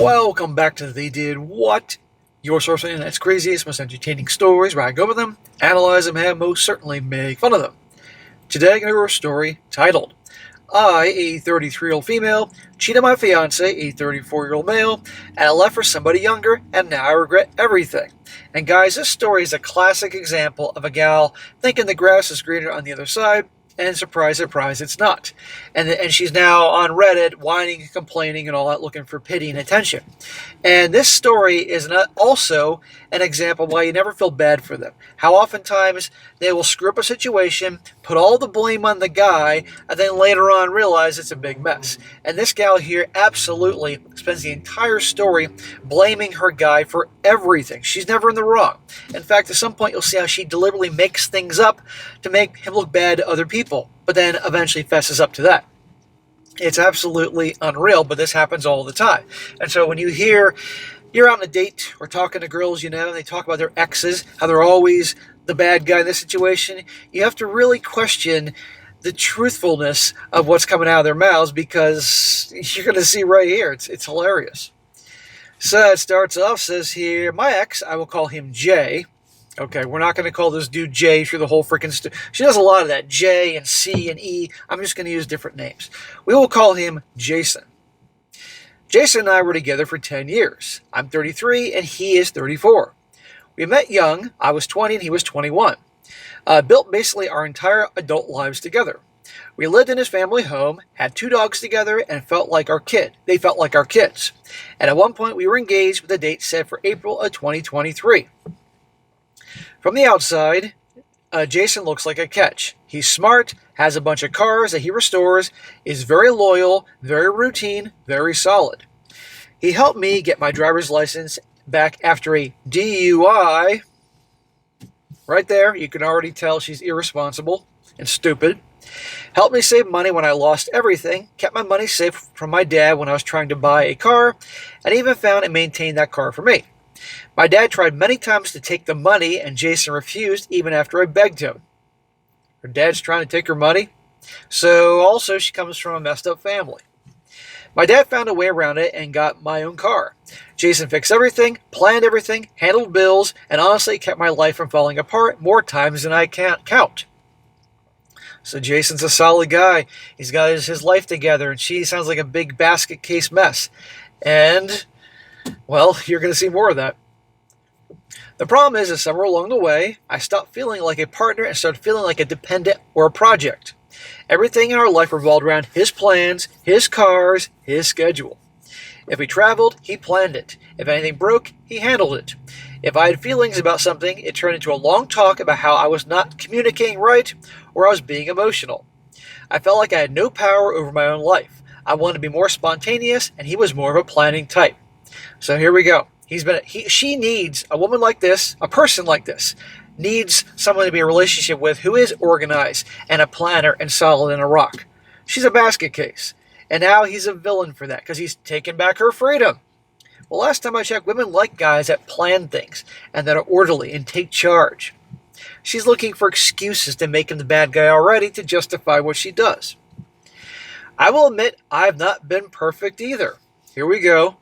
Welcome back to They Did What? Your source for the internet's craziest, most entertaining stories where I go over them, analyze them, and most certainly make fun of them. Today I'm going to read a story titled, I, a 33-year-old female, cheated on my fiancé, a 34-year-old male, and I left for somebody younger, and now I regret everything. And guys, this story is a classic example of a gal thinking the grass is greener on the other side, and surprise, surprise, it's not. And she's now on Reddit whining and complaining and all that, looking for pity and attention. And this story is also an example of why you never feel bad for them. How oftentimes they will screw up a situation, put all the blame on the guy, and then later on realize it's a big mess. And this gal here absolutely spends the entire story blaming her guy for everything. She's never in the wrong. In fact, at some point you'll see how she deliberately makes things up to make him look bad to other people, but then eventually fesses up to that. It's absolutely unreal, but this happens all the time. And so when you hear you're out on a date or talking to girls, and they talk about their exes, how they're always the bad guy in this situation, you have to really question the truthfulness of what's coming out of their mouths, because you're going to see right here, it's hilarious. So it starts off, says here, my ex, I will call him Jay. Okay, we're not going to call this dude Jay through the whole freaking she does a lot of that, J and C and E. I'm just going to use different names. We will call him Jason. Jason and I were together for 10 years. I'm 33 and he is 34. We met young. I was 20 and he was 21. Built basically our entire adult lives together. We lived in his family home, had 2 dogs together, and felt like our kid. They felt like our kids. And at one point we were engaged with a date set for April of 2023. From the outside, Jason looks like a catch. He's smart, has a bunch of cars that he restores, is very loyal, very routine, very solid. He helped me get my driver's license back after a DUI. Right there, you can already tell she's irresponsible and stupid. Helped me save money when I lost everything, kept my money safe from my dad when I was trying to buy a car, and even found and maintained that car for me. My dad tried many times to take the money, and Jason refused even after I begged him. Her dad's trying to take her money. So also she comes from a messed up family. My dad found a way around it and got my own car. Jason fixed everything, planned everything, handled bills, and honestly kept my life from falling apart more times than I can't count. So Jason's a solid guy. He's got his life together, and she sounds like a big basket case mess. And, well, you're going to see more of that. The problem is that somewhere along the way, I stopped feeling like a partner and started feeling like a dependent or a project. Everything in our life revolved around his plans, his cars, his schedule. If we traveled, he planned it. If anything broke, he handled it. If I had feelings about something, it turned into a long talk about how I was not communicating right or I was being emotional. I felt like I had no power over my own life. I wanted to be more spontaneous, and he was more of a planning type. So here we go. She needs a woman like this, a person like this, needs someone to be in a relationship with who is organized and a planner and solid in a rock. She's a basket case. And now he's a villain for that because he's taken back her freedom. Well, last time I checked, women like guys that plan things and that are orderly and take charge. She's looking for excuses to make him the bad guy already to justify what she does. I will admit I've not been perfect either. Here we go.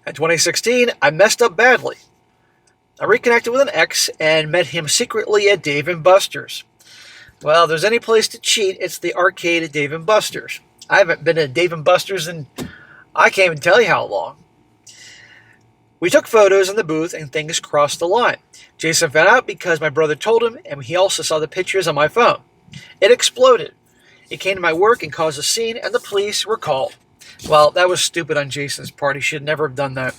In 2016, I messed up badly. I reconnected with an ex and met him secretly at Dave & Buster's. Well, if there's any place to cheat, it's the arcade at Dave & Buster's. I haven't been to Dave & Buster's in, I can't even tell you how long. We took photos in the booth and things crossed the line. Jason found out because my brother told him, and he also saw the pictures on my phone. It exploded. It came to my work and caused a scene, and the police were called. Well, that was stupid on Jason's part. He should never have done that.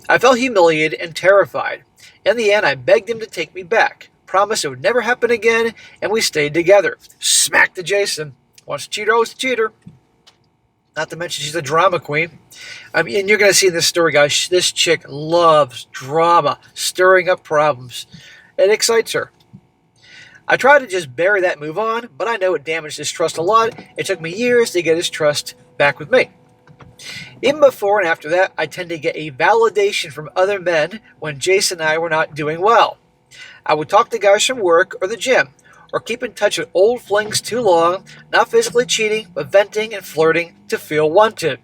I felt humiliated and terrified. In the end, I begged him to take me back. Promised it would never happen again, and we stayed together. Smack to Jason. Once a cheater, always a cheater. Not to mention she's a drama queen. And you're going to see in this story, guys, this chick loves drama, stirring up problems. It excites her. I tried to just bury that and move on, but I know it damaged his trust a lot. It took me years to get his trust back with me. Even before and after that, I tend to get a validation from other men when Jason and I were not doing well. I would talk to guys from work or the gym, or keep in touch with old flings too long, not physically cheating, but venting and flirting to feel wanted.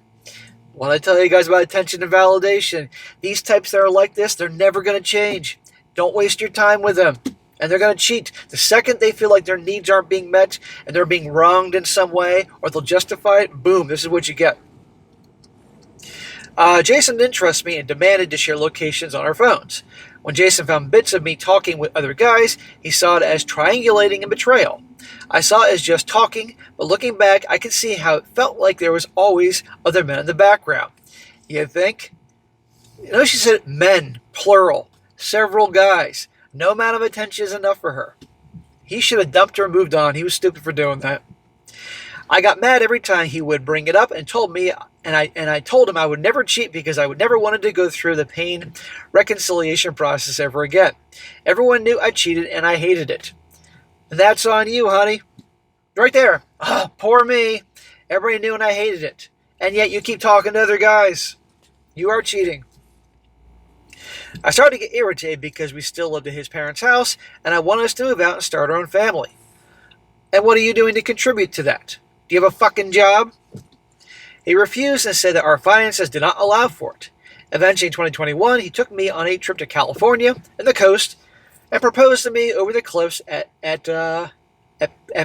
What I tell you guys about attention and validation, these types that are like this, they're never going to change. Don't waste your time with them. And they're going to cheat. The second they feel like their needs aren't being met and they're being wronged in some way, or they'll justify it, boom, this is what you get. Jason didn't trust me and demanded to share locations on our phones. When Jason found bits of me talking with other guys, he saw it as triangulating and betrayal. I saw it as just talking, but looking back, I could see how it felt like there was always other men in the background. You think? She said men, plural, several guys. No amount of attention is enough for her. He should have dumped her and moved on. He was stupid for doing that. I got mad every time he would bring it up and told me, and I told him I would never cheat because I would never wanted to go through the pain reconciliation process ever again. Everyone knew I cheated and I hated it. That's on you, honey. Right there. Oh, poor me. Everybody knew and I hated it. And yet you keep talking to other guys. You are cheating. I started to get irritated because we still lived at his parents' house and I wanted us to move out and start our own family. And what are you doing to contribute to that? Do you have a fucking job? He refused and said that our finances did not allow for it. Eventually in 2021, he took me on a trip to California and the coast and proposed to me over the cliffs at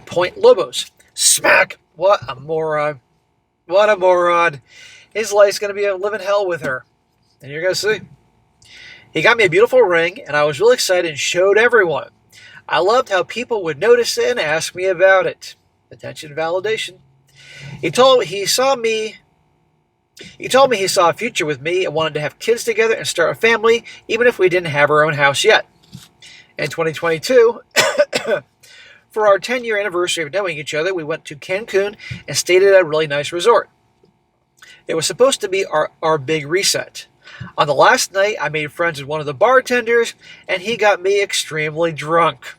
Point Lobos. Smack! What a moron. What a moron. His life's going to be a living hell with her. And you're going to see. He got me a beautiful ring, and I was really excited and showed everyone. I loved how people would notice it and ask me about it. Attention and validation. He told me he saw a future with me and wanted to have kids together and start a family, even if we didn't have our own house yet. In 2022, for our 10-year anniversary of knowing each other, we went to Cancun and stayed at a really nice resort. It was supposed to be our big reset. On the last night, I made friends with one of the bartenders, and he got me extremely drunk.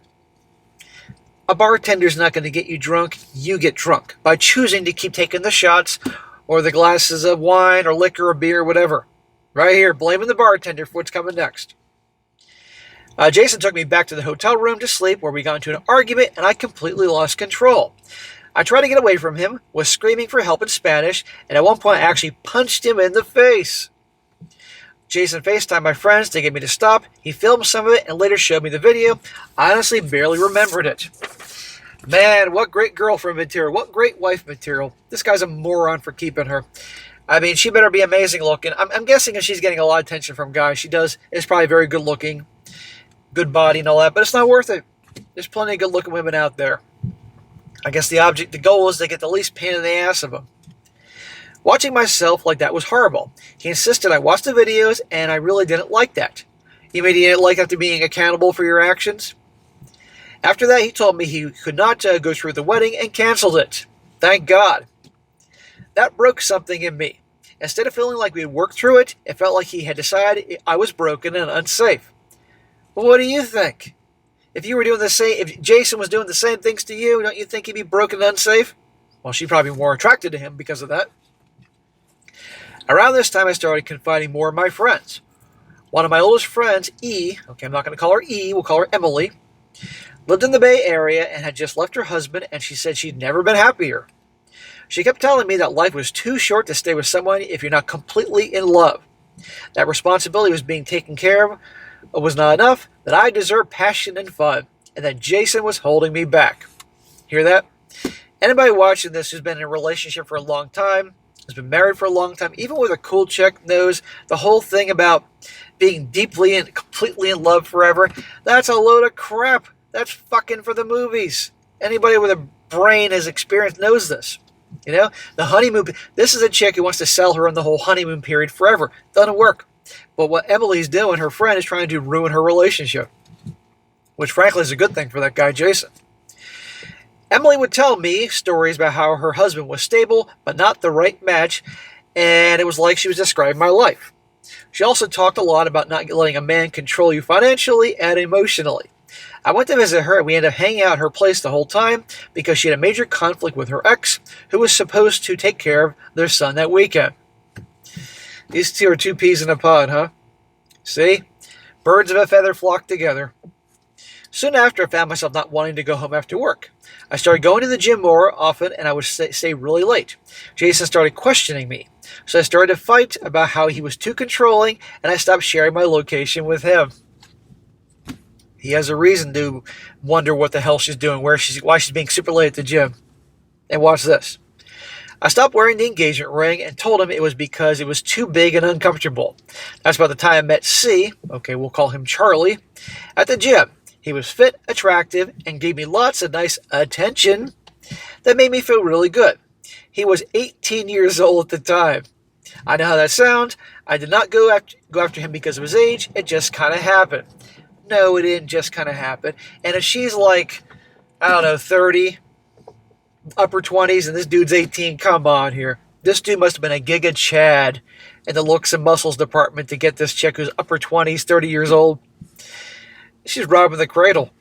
A bartender's not going to get you drunk. You get drunk by choosing to keep taking the shots or the glasses of wine or liquor or beer or whatever. Right here, blaming the bartender for what's coming next. Jason took me back to the hotel room to sleep where we got into an argument and I completely lost control. I tried to get away from him, was screaming for help in Spanish, and at one point I actually punched him in the face. Jason FaceTimed my friends to get me to stop. He filmed some of it and later showed me the video. I honestly barely remembered it. Man, what great girlfriend material. What great wife material. This guy's a moron for keeping her. I mean, she better be amazing looking. I'm guessing if she's getting a lot of attention from guys, she is probably very good looking, good body and all that, but it's not worth it. There's plenty of good looking women out there. I guess the goal is to get the least pain in the ass of them. Watching myself like that was horrible. He insisted I watch the videos, and I really didn't like that. You mean he didn't like after being accountable for your actions? After that, he told me he could not go through the wedding and canceled it. Thank God. That broke something in me. Instead of feeling like we had worked through it, it felt like he had decided I was broken and unsafe. Well, what do you think? If Jason was doing the same things to you, don't you think he'd be broken and unsafe? Well, she'd probably be more attracted to him because of that. Around this time, I started confiding more in my friends. One of my oldest friends, E, okay, I'm not going to call her E, we'll call her Emily, lived in the Bay Area and had just left her husband, and she said she'd never been happier. She kept telling me that life was too short to stay with someone if you're not completely in love. That responsibility was being taken care of was not enough, that I deserved passion and fun, and that Jason was holding me back. Hear that? Anybody watching this who's been in a relationship for a long time, has been married for a long time, even with a cool chick, knows the whole thing about being deeply and completely in love forever. That's a load of crap. That's fucking for the movies. Anybody with a brain has experienced knows this. You know, the honeymoon. This is a chick who wants to sell her on the whole honeymoon period forever. Doesn't work. But what Emily's doing, her friend, is trying to ruin her relationship, which frankly is a good thing for that guy, Jason. Emily would tell me stories about how her husband was stable, but not the right match, and it was like she was describing my life. She also talked a lot about not letting a man control you financially and emotionally. I went to visit her, and we ended up hanging out at her place the whole time because she had a major conflict with her ex, who was supposed to take care of their son that weekend. These two are two peas in a pod, huh? See? Birds of a feather flock together. Soon after, I found myself not wanting to go home after work. I started going to the gym more often, and I would stay really late. Jason started questioning me, so I started to fight about how he was too controlling, and I stopped sharing my location with him. He has a reason to wonder what the hell she's doing, why she's being super late at the gym. And watch this. I stopped wearing the engagement ring and told him it was because it was too big and uncomfortable. That's about the time I met C, okay, we'll call him Charlie, at the gym. He was fit, attractive, and gave me lots of nice attention that made me feel really good. He was 18 years old at the time. I know how that sounds. I did not go after him because of his age. It just kind of happened. No, it didn't just kind of happen. And if she's like, 30, upper 20s, and this dude's 18, come on here. This dude must have been a Giga Chad in the looks and muscles department to get this chick who's upper 20s, 30 years old. She's robbing the cradle.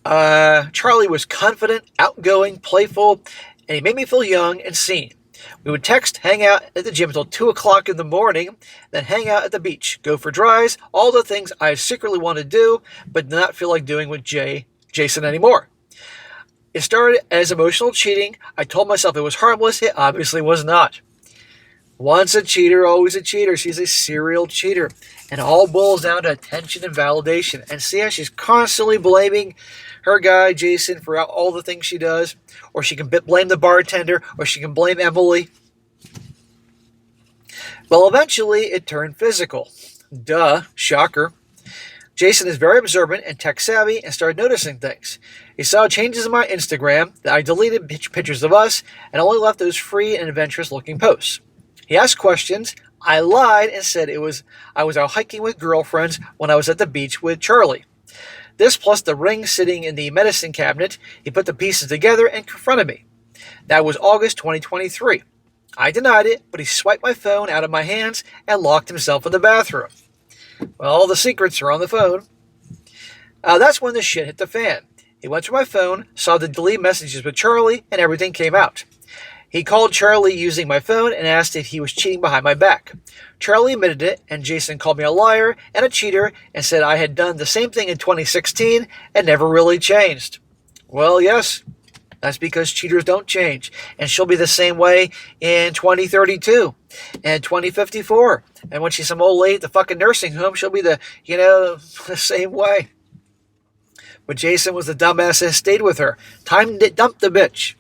Charlie was confident, outgoing, playful, and he made me feel young and seen. We would text, hang out at the gym until 2 o'clock in the morning, then hang out at the beach, go for drives, all the things I secretly wanted to do, but did not feel like doing with Jason anymore. It started as emotional cheating. I told myself it was harmless. It obviously was not. Once a cheater, always a cheater. She's a serial cheater. And it all boils down to attention and validation. And see how she's constantly blaming her guy, Jason, for all the things she does. Or she can blame the bartender. Or she can blame Emily. Well, eventually it turned physical. Duh, shocker. Jason is very observant and tech savvy and started noticing things. He saw changes in my Instagram that I deleted pictures of us and only left those free and adventurous looking posts. He asked questions. I lied and said I was out hiking with girlfriends when I was at the beach with Charlie. This plus the ring sitting in the medicine cabinet, he put the pieces together and confronted me. That was August 2023. I denied it, but he swiped my phone out of my hands and locked himself in the bathroom. Well, all the secrets are on the phone. That's when the shit hit the fan. He went to my phone, saw the deleted messages with Charlie, and everything came out. He called Charlie using my phone and asked if he was cheating behind my back. Charlie admitted it, and Jason called me a liar and a cheater and said I had done the same thing in 2016 and never really changed. Well, yes, that's because cheaters don't change, and she'll be the same way in 2032 and 2054. And when she's some old lady at the fucking nursing home, she'll be the same way. But Jason was the dumbass that stayed with her. Time to dump the bitch.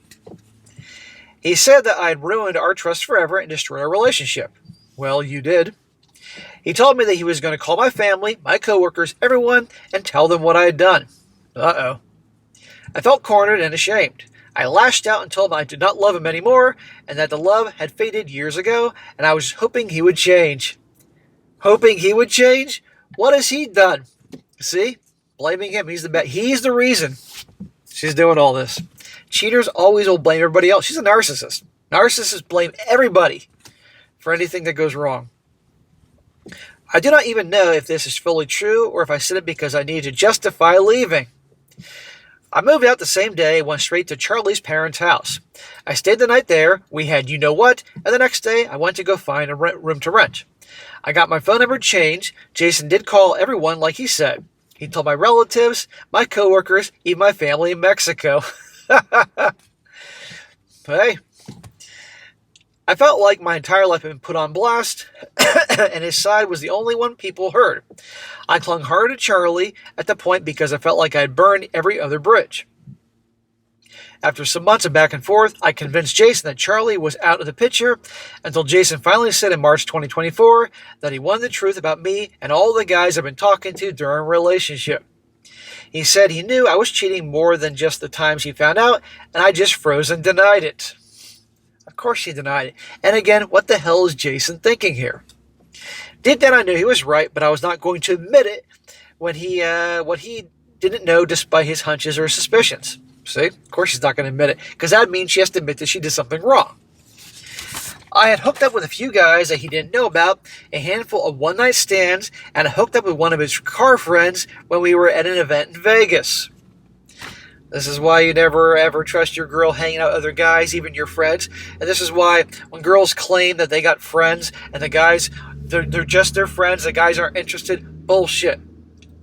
He said that I had ruined our trust forever and destroyed our relationship. Well, you did. He told me that he was going to call my family, my coworkers, everyone, and tell them what I had done. Uh-oh. I felt cornered and ashamed. I lashed out and told him I did not love him anymore and that the love had faded years ago and I was hoping he would change. Hoping he would change? What has he done? See? Blaming him. He's the reason she's doing all this. Cheaters always will blame everybody else. She's a narcissist. Narcissists blame everybody for anything that goes wrong. I do not even know if this is fully true or if I said it because I needed to justify leaving. I moved out the same day and went straight to Charlie's parents' house. I stayed the night there. We had you-know-what, and the next day I went to go find a room to rent. I got my phone number changed. Jason did call everyone like he said. He told my relatives, my coworkers, even my family in Mexico. Hey, I felt like my entire life had been put on blast, and his side was the only one people heard. I clung hard to Charlie at the point because I felt like I had burned every other bridge. After some months of back and forth, I convinced Jason that Charlie was out of the picture until Jason finally said in March 2024 that he wanted the truth about me and all the guys I've been talking to during a relationship. He said he knew I was cheating more than just the times he found out, and I just froze and denied it. Of course she denied it. And again, what the hell is Jason thinking here? Deep down I knew he was right, but I was not going to admit it when what he didn't know despite his hunches or suspicions. See? Of course she's not going to admit it, because that means she has to admit that she did something wrong. I had hooked up with a few guys that he didn't know about, a handful of one-night stands, and I hooked up with one of his car friends when we were at an event in Vegas. This is why you never ever trust your girl hanging out with other guys, even your friends. And this is why when girls claim that they got friends and the guys, they're just their friends, the guys aren't interested, bullshit.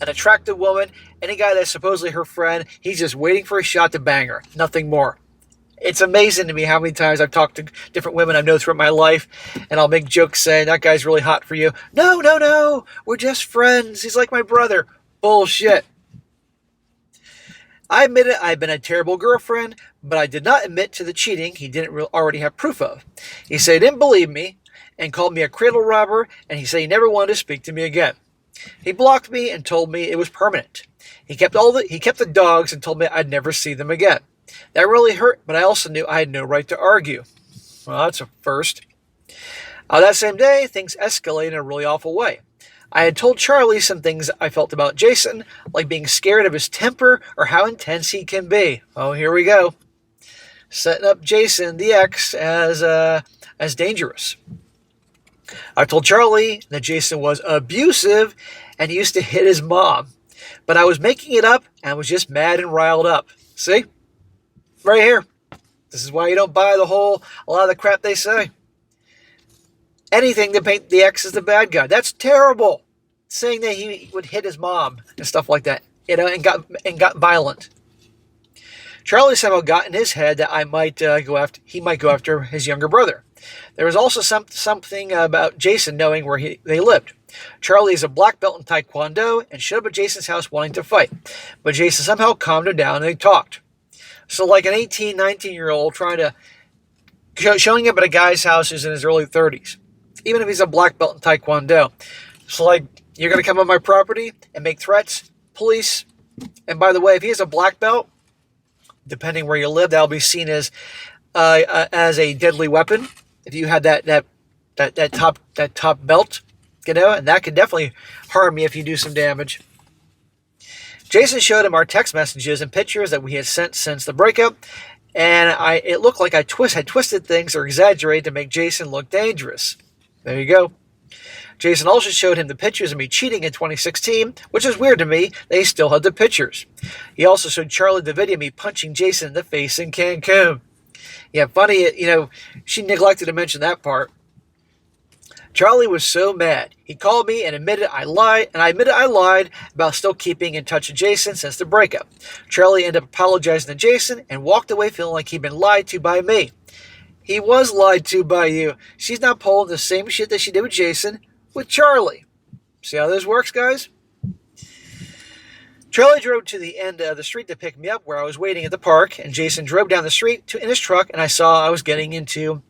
an attractive woman, any guy that's supposedly her friend, he's just waiting for a shot to bang her. Nothing more. It's amazing to me how many times I've talked to different women I know throughout my life, and I'll make jokes saying, that guy's really hot for you. No, no, no. We're just friends. He's like my brother. Bullshit. I admitted I'd been a terrible girlfriend, but I did not admit to the cheating he didn't already have proof of. He said he didn't believe me and called me a cradle robber, and he said he never wanted to speak to me again. He blocked me and told me it was permanent. He kept the dogs and told me I'd never see them again. That really hurt, but I also knew I had no right to argue. Well, that's a first. That same day, things escalated in a really awful way. I had told Charlie some things I felt about Jason, like being scared of his temper or how intense he can be. Oh, here we go. Setting up Jason, the ex, as dangerous. I told Charlie that Jason was abusive and he used to hit his mom. But I was making it up and was just mad and riled up. See? Right here. This is why you don't buy a lot of the crap they say. Anything to paint the ex as the bad guy. That's terrible. Saying that he would hit his mom and stuff like that, and got violent. Charlie somehow got in his head that he might go after his younger brother. There was also something about Jason knowing where they lived. Charlie is a black belt in Taekwondo and showed up at Jason's house wanting to fight, but Jason somehow calmed him down and they talked. So like an 18, 19-year-old showing up at a guy's house who's in his early 30s, even if he's a black belt in Taekwondo. So like, you're going to come on my property and make threats? Police. And by the way, if he has a black belt, depending where you live, that'll be seen as a deadly weapon. If you had that top belt, and that could definitely harm you if you do some damage. Jason showed him our text messages and pictures that we had sent since the breakup, and it looked like I had twisted things or exaggerated to make Jason look dangerous. There you go. Jason also showed him the pictures of me cheating in 2016, which is weird to me. They still had the pictures. He also showed Charlie the video of me punching Jason in the face in Cancun. Yeah, funny, she neglected to mention that part. Charlie was so mad. He called me and admitted I lied, and I admitted I lied about still keeping in touch with Jason since the breakup. Charlie ended up apologizing to Jason and walked away feeling like he'd been lied to by me. He was lied to by you. She's not pulling the same shit that she did with Jason with Charlie. See how this works, guys? Charlie drove to the end of the street to pick me up where I was waiting at the park, and Jason drove down the street in his truck, and I saw I was getting into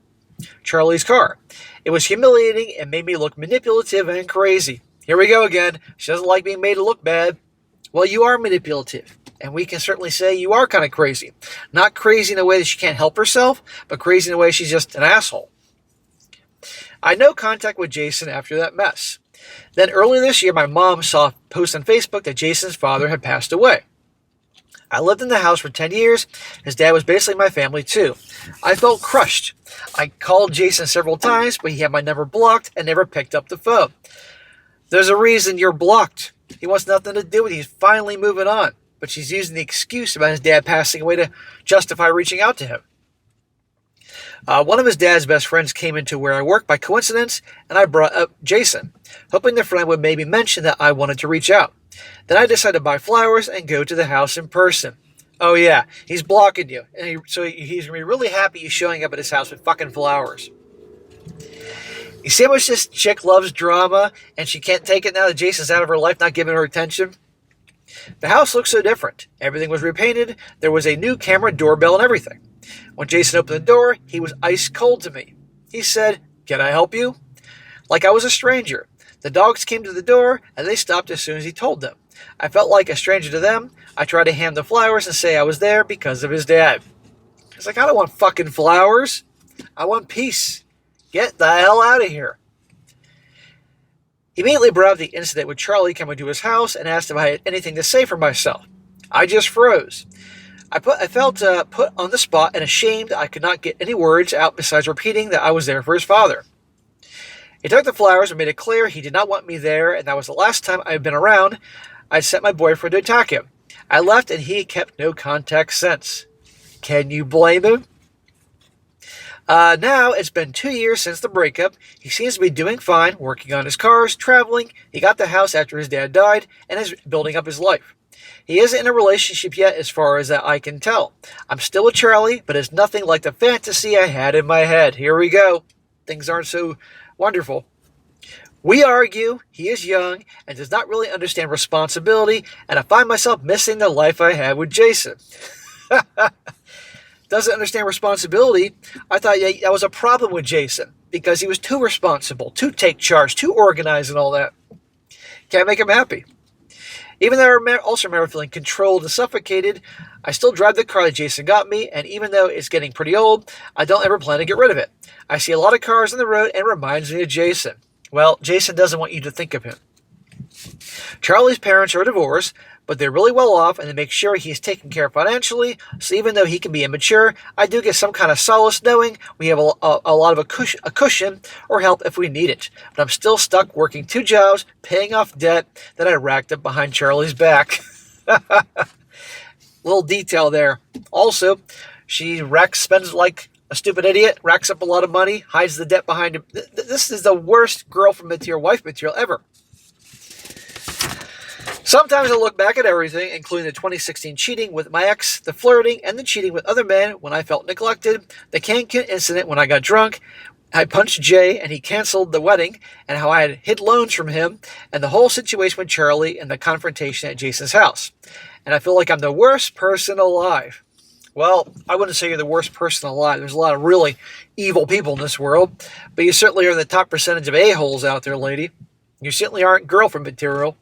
Charlie's car. It was humiliating and made me look manipulative and crazy. Here we go again. She doesn't like being made to look bad. Well, you are manipulative, and we can certainly say you are kind of crazy. Not crazy in a way that she can't help herself, but crazy in a way she's just an asshole. I had no contact with Jason after that mess. Then earlier this year, my mom saw a post on Facebook that Jason's father had passed away. I lived in the house for 10 years. His dad was basically my family too. I felt crushed. I called Jason several times, but he had my number blocked and never picked up the phone. There's a reason you're blocked. He wants nothing to do with you. He's finally moving on. But she's using the excuse about his dad passing away to justify reaching out to him. One of his dad's best friends came into where I work by coincidence, and I brought up Jason, hoping the friend would maybe mention that I wanted to reach out. Then I decided to buy flowers and go to the house in person. Oh yeah, he's blocking you, and so he's going to be really happy you showing up at his house with fucking flowers. You see how much this chick loves drama, and she can't take it now that Jason's out of her life, not giving her attention? The house looked so different. Everything was repainted, there was a new camera doorbell and everything. When Jason opened the door, he was ice cold to me. He said, "Can I help you?" Like I was a stranger. The dogs came to the door, and they stopped as soon as he told them. I felt like a stranger to them. I tried to hand the flowers and say I was there because of his dad. He's like, I don't want fucking flowers. I want peace. Get the hell out of here. He immediately brought up the incident with Charlie coming to his house and asked if I had anything to say for myself. I just froze. I felt put on the spot and ashamed I could not get any words out besides repeating that I was there for his father. He took the flowers and made it clear he did not want me there, and that was the last time I had been around. I'd sent my boyfriend to attack him. I left, and he kept no contact since. Can you blame him? Now it's been 2 years since the breakup. He seems to be doing fine, working on his cars, traveling. He got the house after his dad died and is building up his life. He isn't in a relationship yet as far as I can tell. I'm still with Charlie, but it's nothing like the fantasy I had in my head. Here we go. Things aren't so wonderful. We argue, he is young and does not really understand responsibility, and I find myself missing the life I had with Jason. Doesn't understand responsibility. I thought that was a problem with Jason because he was too responsible, too take charge, too organized and all that. Can't make him happy. Even though I also remember feeling controlled and suffocated, I still drive the car that Jason got me, and even though it's getting pretty old, I don't ever plan to get rid of it. I see a lot of cars on the road and it reminds me of Jason. Well, Jason doesn't want you to think of him. Charlie's parents are divorced, but they're really well off and they make sure he's taken care of financially, so even though he can be immature, I do get some kind of solace knowing we have a lot of a cushion or help if we need it. But I'm still stuck working 2 jobs, paying off debt that I racked up behind Charlie's back. Little detail there. Also, she spends like a stupid idiot, racks up a lot of money, hides the debt behind him. This is the worst girlfriend material, wife material ever. Sometimes I look back at everything, including the 2016 cheating with my ex, the flirting, and the cheating with other men when I felt neglected, the Cancun incident when I got drunk, I punched Jay and he canceled the wedding, and how I had hid loans from him, and the whole situation with Charlie and the confrontation at Jason's house. And I feel like I'm the worst person alive. Well, I wouldn't say you're the worst person alive. There's a lot of really evil people in this world, but you certainly are in the top percentage of a-holes out there, lady. You certainly aren't girlfriend material.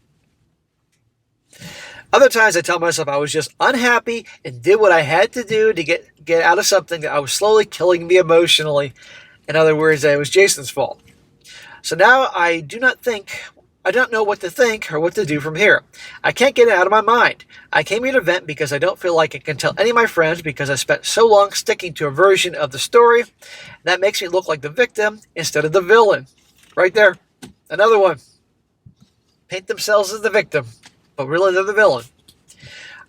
Other times I tell myself I was just unhappy and did what I had to do to get out of something that I was slowly killing me emotionally. In other words, it was Jason's fault. So now I don't know what to think or what to do from here. I can't get it out of my mind. I came here to vent because I don't feel like I can tell any of my friends because I spent so long sticking to a version of the story. That makes me look like the victim instead of the villain. Right there. Another one. Paint themselves as the victim, but really they're the villain.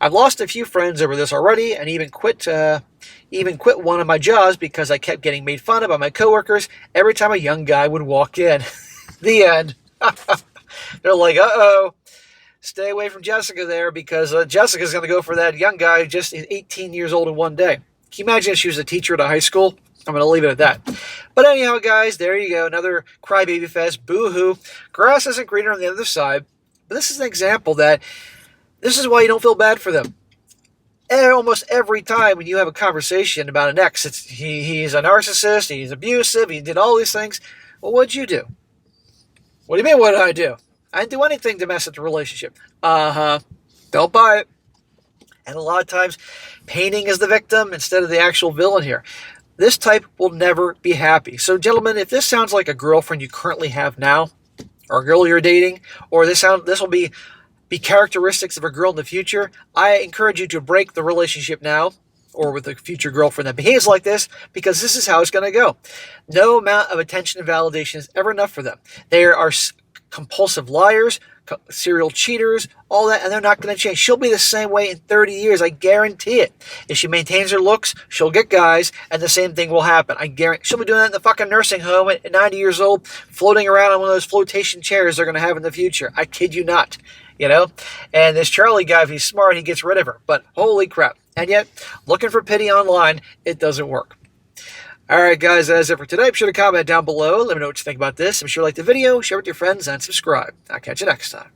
I've lost a few friends over this already and even quit one of my jobs because I kept getting made fun of by my coworkers every time a young guy would walk in. The end. They're like, uh-oh, stay away from Jessica there because Jessica's going to go for that young guy who just is 18 years old in one day. Can you imagine if she was a teacher at a high school? I'm going to leave it at that. But anyhow, guys, there you go. Another crybaby fest. Boo-hoo. Grass isn't greener on the other side. But this is an example that this is why you don't feel bad for them. Almost every time when you have a conversation about an ex, he's a narcissist, he's abusive, he did all these things. Well, what'd you do? What do you mean, what did I do? I didn't do anything to mess up the relationship. Don't buy it. And a lot of times, painting is the victim instead of the actual villain here. This type will never be happy. So, gentlemen, if this sounds like a girlfriend you currently have now, or a girl you're dating, or this will be characteristics of a girl in the future, I encourage you to break the relationship now, or with a future girlfriend that behaves like this, because this is how it's going to go. No amount of attention and validation is ever enough for them. They are compulsive liars, serial cheaters, all that, and they're not going to change. She'll be the same way in 30 years, I guarantee it. If she maintains her looks, she'll get guys, and the same thing will happen. I guarantee she'll be doing that in the fucking nursing home at 90 years old, floating around on one of those flotation chairs they're going to have in the future. I kid you not. You know? And this Charlie guy, if he's smart, he gets rid of her. But holy crap. And yet, looking for pity online, it doesn't work. Alright guys, that's it for today. Be sure to comment down below. Let me know what you think about this. Be sure to like the video, share it with your friends, and subscribe. I'll catch you next time.